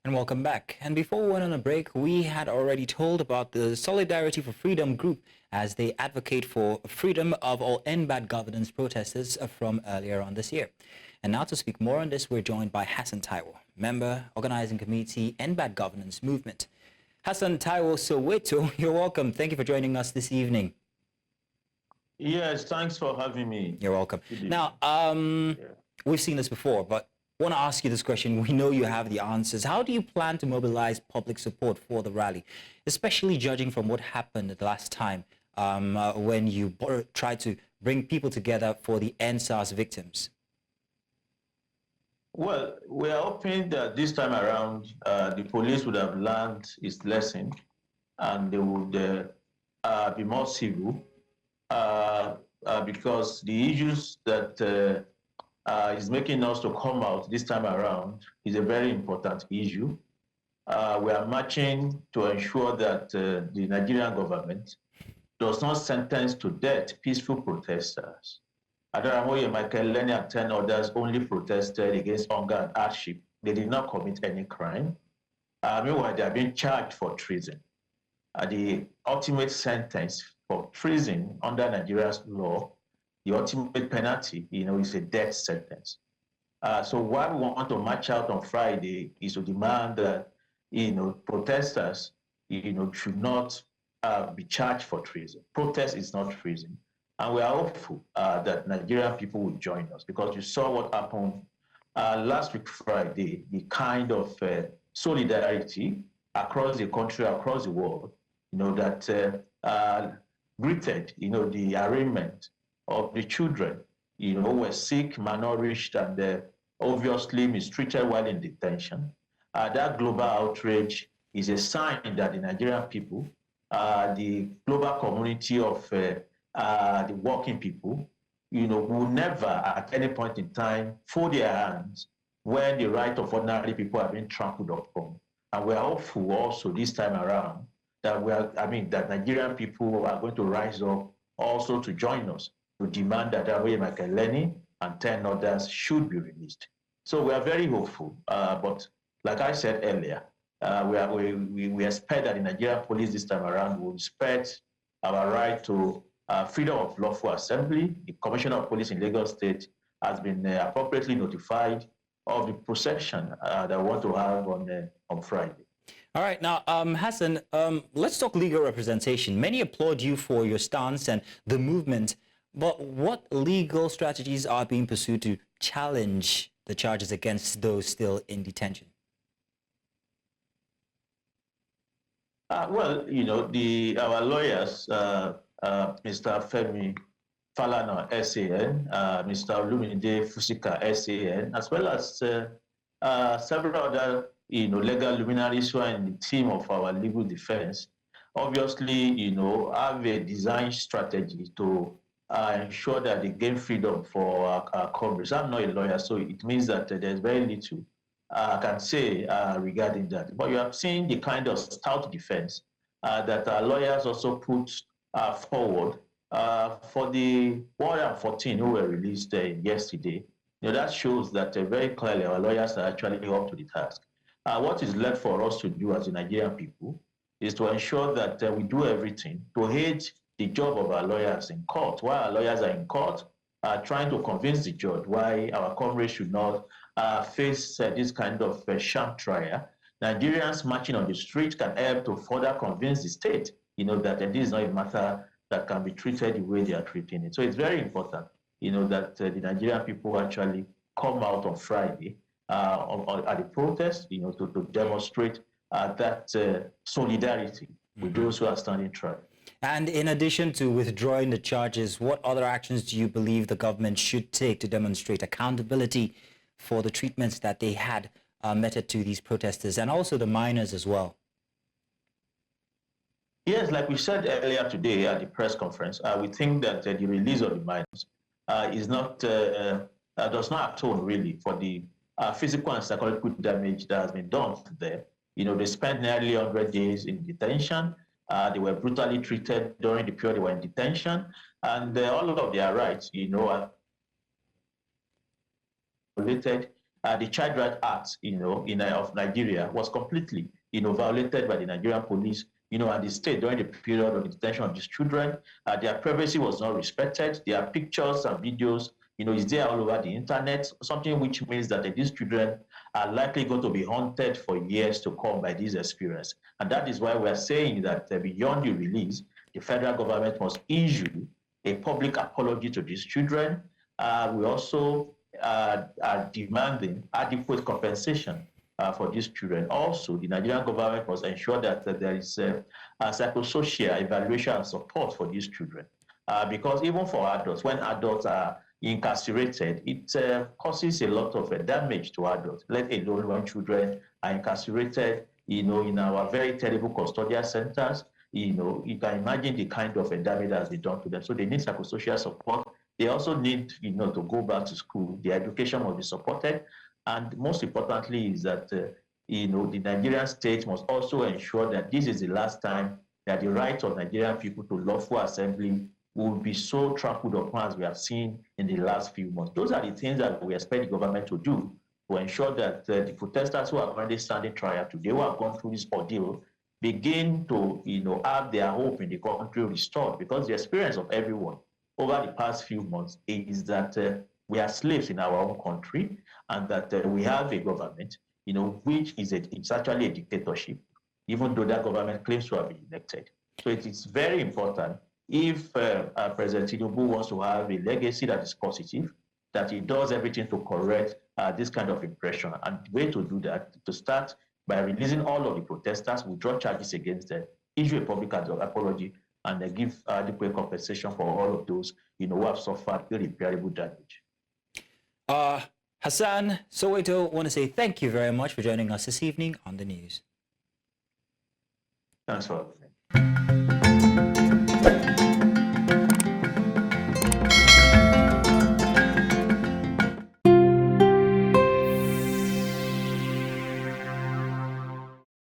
And welcome back. And before we went on a break, we had already told about the Solidarity for Freedom group as they advocate for freedom of all end bad governance protesters from earlier on this year. And now to speak more on this, we're joined by Hassan Taiwo, member, organizing committee, End Bad Governance Movement. Hassan Taiwo Soweto, you're welcome. Thank you for joining us this evening. Yes, thanks for having me. You're welcome. Now, we've seen this before, but I want to ask you this question. We know you have the answers. How do you plan to mobilize public support for the rally, especially judging from what happened the last time when you tried to bring people together for the NSAS victims? Well, we are hoping that this time around, the police would have learned its lesson and they would be more civil because the issues that is making us to come out this time around is a very important issue. We are marching to ensure that the Nigerian government does not sentence to death peaceful protesters. AdARAMOYE Michael Lenin and 10 others only protested against hunger and hardship. They did not commit any crime. Meanwhile, they are being charged for treason. The ultimate sentence for treason under Nigeria's law, the ultimate penalty, is a death sentence. So why we want to march out on Friday is to demand that, protesters, should not be charged for treason. Protest is not treason. And we are hopeful that Nigerian people will join us because you saw what happened last week Friday, the kind of solidarity across the country, across the world, that greeted, the arraignment of the children, who were sick, malnourished, and obviously mistreated while in detention. That global outrage is a sign that the Nigerian people, the global community of the working people, will never at any point in time fold their hands when the right of ordinary people are being trampled upon. And we are hopeful also this time around that that Nigerian people are going to rise up also to join us to demand that AdARAMOYE Michael Lenin and 10 others should be released. So we are very hopeful, but like I said earlier, we expect that the Nigerian police this time around will respect our right to freedom of lawful assembly. The Commissioner of Police in Lagos State has been appropriately notified of the procession that we want to have on Friday. All right, now, Hassan, let's talk legal representation. Many applaud you for your stance and the movement, but what legal strategies are being pursued to challenge the charges against those still in detention? Well, our lawyers, Mr. Femi Falana, SAN, Mr. Olumide Fusika, SAN, as well as several other, legal luminaries who are in the team of our legal defense, obviously, have a design strategy to ensure that they gain freedom for our comrades. I'm not a lawyer, so it means that there's very little I can say regarding that. But you have seen the kind of stout defense that our lawyers also put forward for the 114 who were released yesterday. That shows that very clearly our lawyers are actually up to the task. What is left for us to do as the Nigerian people is to ensure that we do everything to aid the job of our lawyers in court. While our lawyers are in court, trying to convince the judge why our comrades should not face this kind of sham trial, Nigerians marching on the street can help to further convince the state, that this is not a matter that can be treated the way they are treating it. So it's very important, that the Nigerian people actually come out on Friday at the protest, to demonstrate that solidarity with those who are standing trial. And in addition to withdrawing the charges, what other actions do you believe the government should take to demonstrate accountability for the treatments that they had meted to these protesters and also the minors as well? Yes, like we said earlier today at the press conference, we think that the release of the minors is not does not atone really for the physical and psychological damage that has been done to them. They spent nearly 100 days in detention. They were brutally treated during the period they were in detention, and all of their rights, are violated the Child Rights Act, of Nigeria was completely, violated by the Nigerian police, and the state during the period of the detention of these children. Their privacy was not respected. Their pictures and videos, is there all over the internet, something which means that these children are likely going to be haunted for years to come by this experience. And that is why we are saying that beyond the release, the federal government must issue a public apology to these children. We also are demanding adequate compensation for these children. Also, the Nigerian government must ensure that there is a psychosocial evaluation and support for these children. Because even for adults, when adults are incarcerated, it causes a lot of damage to adults, let alone when children are incarcerated, in our very terrible custodial centers. You can imagine the kind of damage that has been done to them. So they need psychosocial support. They also need, to go back to school. The education must be supported. And most importantly is that, the Nigerian state must also ensure that this is the last time that the right of Nigerian people to lawful assembly will be so trampled upon as we have seen in the last few months. Those are the things that we expect the government to do to ensure that the protesters who are currently standing trial today, who have gone through this ordeal, begin to, have their hope in the country restored. Because the experience of everyone over the past few months is that we are slaves in our own country, and that we have a government, which is it's actually a dictatorship, even though that government claims to have been elected. So it is very important, if President Tinubu wants to have a legacy that is positive, that he does everything to correct this kind of impression. And the way to do that, to start by releasing all of the protesters, withdraw charges against them, issue a public apology, and give adequate compensation for all of those, who have suffered irreparable damage. Hassan, Soweto, want to say thank you very much for joining us this evening on the news. Thanks for having me.